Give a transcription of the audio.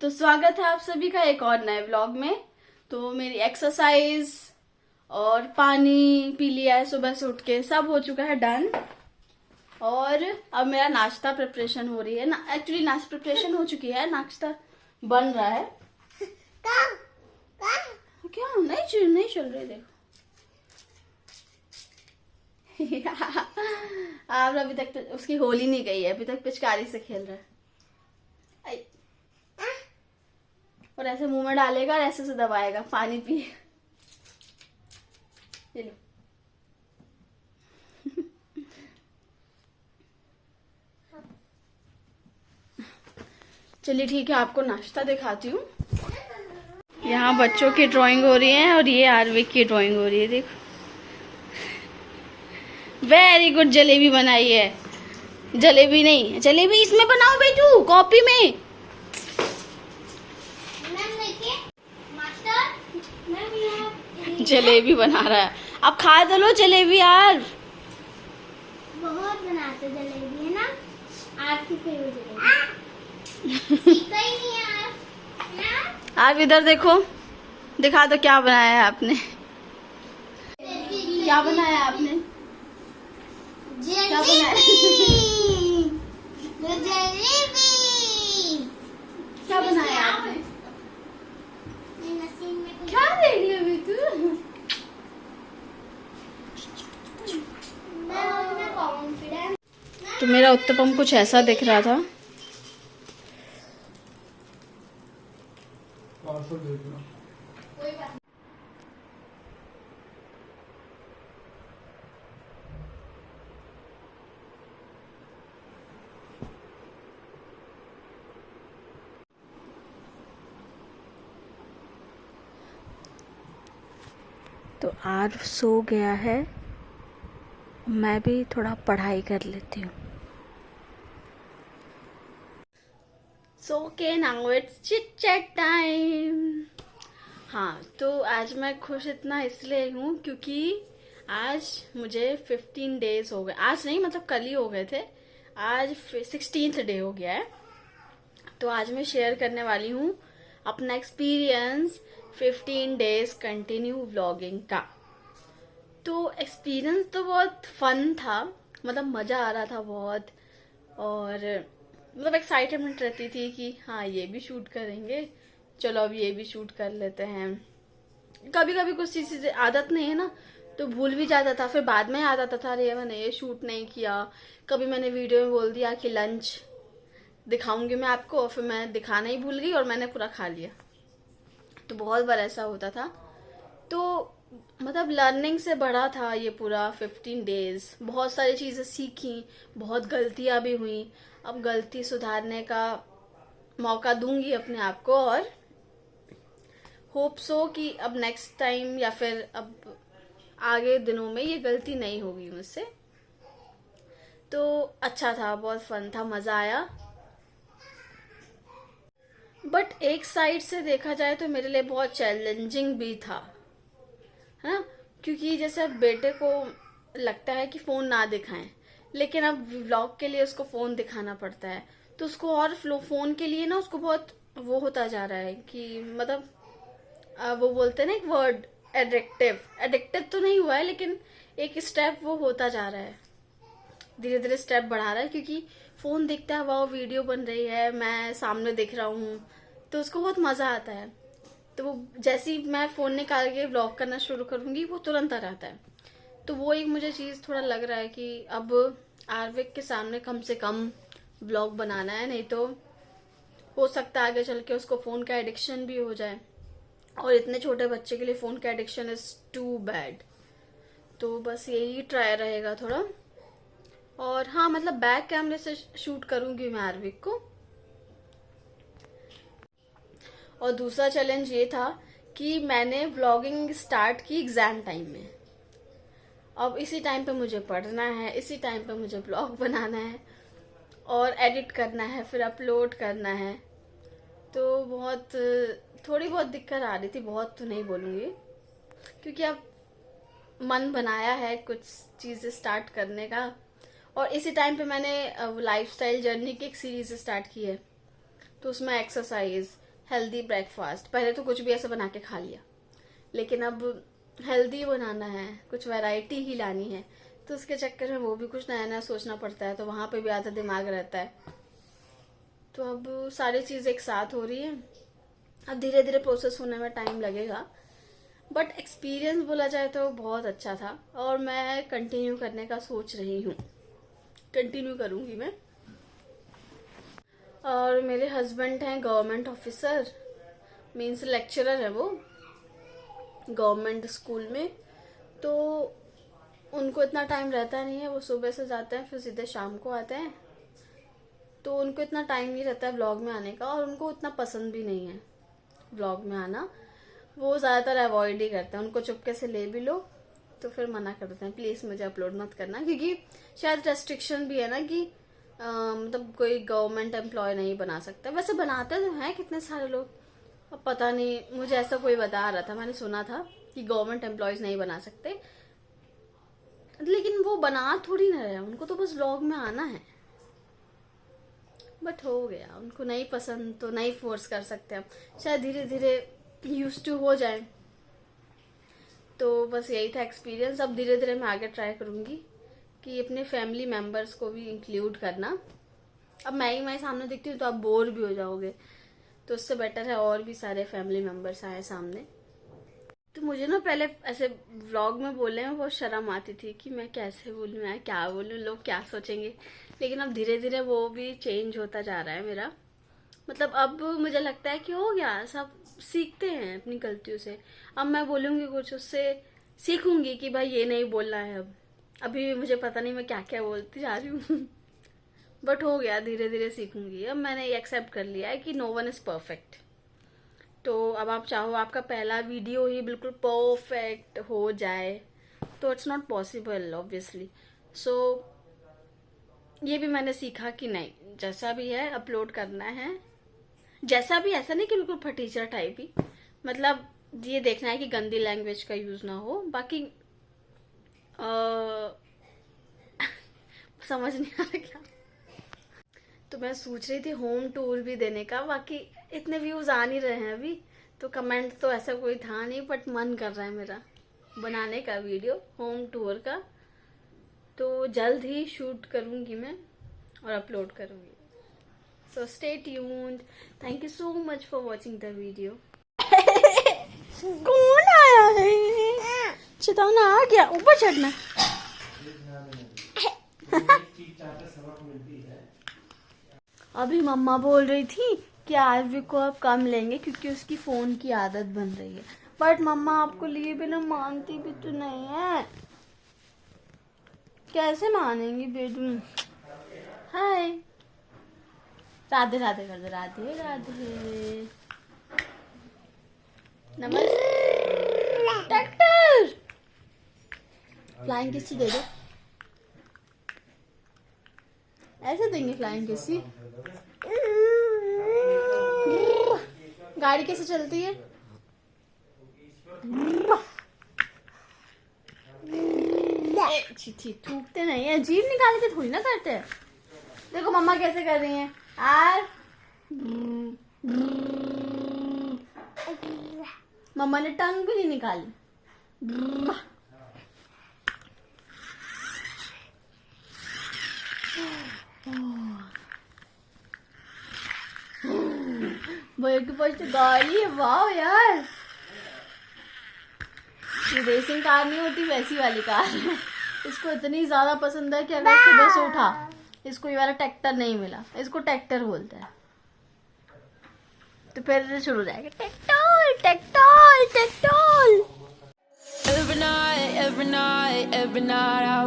तो स्वागत है आप सभी का एक और नए व्लॉग में। तो मेरी एक्सरसाइज और पानी पी लिया है सुबह से उठ के, सब हो चुका है डन। और अब मेरा नाश्ता प्रिपरेशन हो रही है ना, एक्चुअली नाश्ता प्रिपरेशन हो चुकी है, नाश्ता बन रहा है। क्या नहीं चल रही, देखो। आप अभी तक तो उसकी होली नहीं गई है, अभी तक पिचकारी से खेल रहा है। और ऐसे मुंह में डालेगा और ऐसे से दबाएगा, पानी पिए। ये लो। चलिए ठीक है, आपको नाश्ता दिखाती हूँ। यहाँ बच्चों की ड्राइंग हो रही है और ये आरविक की ड्राइंग हो रही है, देखो। वेरी गुड, जलेबी बनाई है। जलेबी नहीं, जलेबी इसमें बनाओ बेटू, कॉपी में। जलेबी बना रहा है, अब खा तो लो जलेबी यार। बहुत बनाते जलेबी, है ना? आपकी फेवरेट जलेबी। सीखा ही नहीं यार। आप इधर देखो, दिखा दो क्या बनाया है आपने। क्या बनाया आपने? क्या बनाया? जलेबी। क्या बनाया आपने? मशीन में क्या देख रही हो तू? मैं कॉन्फिडेंट। तो मेरा उत्तपम कुछ ऐसा दिख रहा था। तो आज सो गया है, मैं भी थोड़ा पढ़ाई कर लेती हूँ। सो के now it's chit chat time. हाँ, तो आज मैं खुश इतना इसलिए हूँ क्योंकि आज मुझे 15 डेज हो गए। आज नहीं, मतलब कल ही हो गए थे। आज 16th डे हो गया है। तो आज मैं शेयर करने वाली हूँ अपना एक्सपीरियंस 15 डेज कंटिन्यू व्लॉगिंग का। तो एक्सपीरियंस तो बहुत फन था, मतलब मज़ा आ रहा था बहुत। और मतलब एक्साइटमेंट रहती थी कि हाँ ये भी शूट करेंगे, चलो अब ये भी शूट कर लेते हैं। कभी कभी कुछ चीज़ें आदत नहीं है ना, तो भूल भी जाता था, फिर बाद में याद आता था अरे मैंने ये शूट नहीं किया। कभी मैंने वीडियो में बोल दिया कि लंच दिखाऊंगी मैं आपको, और फिर मैं दिखाना ही भूल गई और मैंने पूरा खा लिया। तो बहुत बार ऐसा होता था। तो मतलब लर्निंग से बढ़ा था ये पूरा 15 डेज। बहुत सारी चीज़ें सीखी, बहुत गलतियां भी हुई। अब गलती सुधारने का मौका दूंगी अपने आप को, और होप सो कि अब नेक्स्ट टाइम या फिर अब आगे दिनों में ये गलती नहीं होगी मुझसे। तो अच्छा था, बहुत फन था, मज़ा आया। बट एक साइड से देखा जाए तो मेरे लिए बहुत चैलेंजिंग भी था, है ना? क्योंकि जैसे अब बेटे को लगता है कि फ़ोन ना दिखाएं, लेकिन अब व्लॉग के लिए उसको फ़ोन दिखाना पड़ता है। तो उसको और फ़ोन के लिए ना उसको बहुत वो होता जा रहा है कि मतलब वो बोलते हैं ना एक वर्ड, एडिक्टिव। एडिक्टिव तो नहीं हुआ है, लेकिन एक स्टेप वो होता जा रहा है, धीरे धीरे स्टेप बढ़ा रहा है। क्योंकि फ़ोन देखता है, वाह वीडियो बन रही है, मैं सामने देख रहा हूँ, तो उसको बहुत मज़ा आता है। तो वो जैसे ही मैं फ़ोन निकाल के व्लॉग करना शुरू करूँगी, वो तुरंत आ जाता है। तो वो एक मुझे चीज़ थोड़ा लग रहा है कि अब आरविक के सामने कम से कम व्लॉग बनाना है, नहीं तो हो सकता है आगे चल के उसको फ़ोन का एडिक्शन भी हो जाए। और इतने छोटे बच्चे के लिए फ़ोन का एडिक्शन इज़ टू बैड। तो बस यही ट्राई रहेगा थोड़ा। और हाँ, मतलब बैक कैमरे से शूट करूँगी मैं आरविक को। और दूसरा चैलेंज ये था कि मैंने व्लॉगिंग स्टार्ट की एग्ज़ाम टाइम में। अब इसी टाइम पे मुझे पढ़ना है, इसी टाइम पे मुझे ब्लॉग बनाना है और एडिट करना है, फिर अपलोड करना है। तो बहुत थोड़ी बहुत दिक्कत आ रही थी, बहुत तो नहीं बोलूँगी, क्योंकि अब मन बनाया है कुछ चीज़ें स्टार्ट करने का। और इसी टाइम पे मैंने लाइफस्टाइल जर्नी की एक सीरीज स्टार्ट की है, तो उसमें एक्सरसाइज, हेल्दी ब्रेकफास्ट, पहले तो कुछ भी ऐसा बना के खा लिया, लेकिन अब हेल्दी बनाना है, कुछ वैरायटी ही लानी है, तो उसके चक्कर में वो भी कुछ नया नया सोचना पड़ता है, तो वहां पे भी आधा दिमाग रहता है। तो अब सारी चीज़ एक साथ हो रही है, अब धीरे धीरे प्रोसेस होने में टाइम लगेगा, बट एक्सपीरियंस बोला जाए तो बहुत अच्छा था और मैं कंटिन्यू करने का सोच रही हूँ, कंटिन्यू करूँगी मैं। और मेरे हस्बैंड हैं गवर्नमेंट ऑफिसर, मीन्स लेक्चरर है वो गवर्नमेंट स्कूल में, तो उनको इतना टाइम रहता नहीं है, वो सुबह से जाते हैं फिर सीधे शाम को आते हैं, तो उनको इतना टाइम नहीं रहता है व्लॉग में आने का, और उनको उतना पसंद भी नहीं है व्लॉग में आना, वो ज़्यादातर अवॉइड ही करते हैं। उनको चुपके से ले भी लो तो फिर मना करते हैं, प्लीज़ मुझे अपलोड मत करना, क्योंकि शायद रेस्ट्रिक्शन भी है ना कि मतलब कोई गवर्नमेंट एम्प्लॉय नहीं बना सकता। वैसे बनाते तो हैं कितने सारे लोग, अब पता नहीं, मुझे ऐसा कोई बता रहा था, मैंने सुना था कि गवर्नमेंट एम्प्लॉयज नहीं बना सकते, लेकिन वो बना थोड़ी ना रहे, उनको तो बस व्लॉग में आना है। बट हो गया, उनको नहीं पसंद तो नहीं फोर्स कर सकते, हम शायद धीरे धीरे यूज टू हो जाए। तो बस यही था एक्सपीरियंस। अब धीरे धीरे मैं आगे ट्राई करूंगी कि अपने फैमिली मेंबर्स को भी इंक्लूड करना। अब मैं ही सामने दिखती हूँ तो आप बोर भी हो जाओगे, तो उससे बेटर है और भी सारे फैमिली मेंबर्स आए सामने। तो मुझे ना पहले ऐसे व्लॉग में बोलने में बहुत शर्म आती थी कि मैं कैसे बोलूँ, मैं क्या बोलूँ, लोग क्या सोचेंगे, लेकिन अब धीरे धीरे वो भी चेंज होता जा रहा है मेरा। मतलब अब मुझे लगता है कि हो गया, सब सीखते हैं अपनी गलतियों से। अब मैं बोलूँगी कुछ, उससे सीखूंगी कि भाई ये नहीं बोलना है। अब अभी भी मुझे पता नहीं मैं क्या क्या बोलती जा रही हूँ बट हो गया, धीरे धीरे सीखूंगी। अब मैंने ये एक्सेप्ट कर लिया है कि नो वन इज परफेक्ट। तो अब आप चाहो आपका पहला वीडियो ही बिल्कुल परफेक्ट हो जाए तो इट्स नॉट पॉसिबल ऑब्वियसली। सो ये भी मैंने सीखा कि नहीं, जैसा भी है अपलोड करना है, जैसा भी, ऐसा नहीं कि बिल्कुल फटीचर टाइप ही, मतलब ये देखना है कि गंदी लैंग्वेज का यूज ना हो। बाकी समझ नहीं आ रहा क्या। तो मैं सोच रही थी होम टूर भी देने का, बाकी इतने व्यूज आ नहीं रहे हैं अभी, तो कमेंट तो ऐसा कोई था नहीं, बट मन कर रहा है मेरा बनाने का वीडियो होम टूर का। तो जल्द ही शूट करूंगी मैं और अपलोड करूंगी। So stay tuned, thank you so much for watching the video. कौन आया है? चिताना आ गया, ऊपर चढ़ना। अभी मम्मा बोल रही थी कि आरवी को अब कम लेंगे क्योंकि उसकी फोन की आदत बन रही है, बट मम्मा आपको लिए बिना मानती भी तो नहीं है, कैसे मानेंगी बेटू। हाय, राधे राधे कर दो, राधे राधे, नमस्ते। ट्रैक्टर फ्लाइंग किसी दे दो, ऐसे देंगे फ्लाइंग किसी। गाड़ी कैसे चलती है? छी थूकते नहीं है, जीभ निकाल के थोड़ी ना करते हैं। देखो मम्मा कैसे कर रही हैं। मम्मा ने टंग भी नहीं निकाली। गाड़ी, वाह यार, ये रेसिंग कार नहीं होती, वैसी वाली कार है। इसको इतनी ज्यादा पसंद है कि अगर सुबह से उठा, इसको ये वाला ट्रैक्टर नहीं मिला, इसको ट्रैक्टर बोलता है, तो फिर शुरू हो जाएगा tractor tractor tractor. Every night I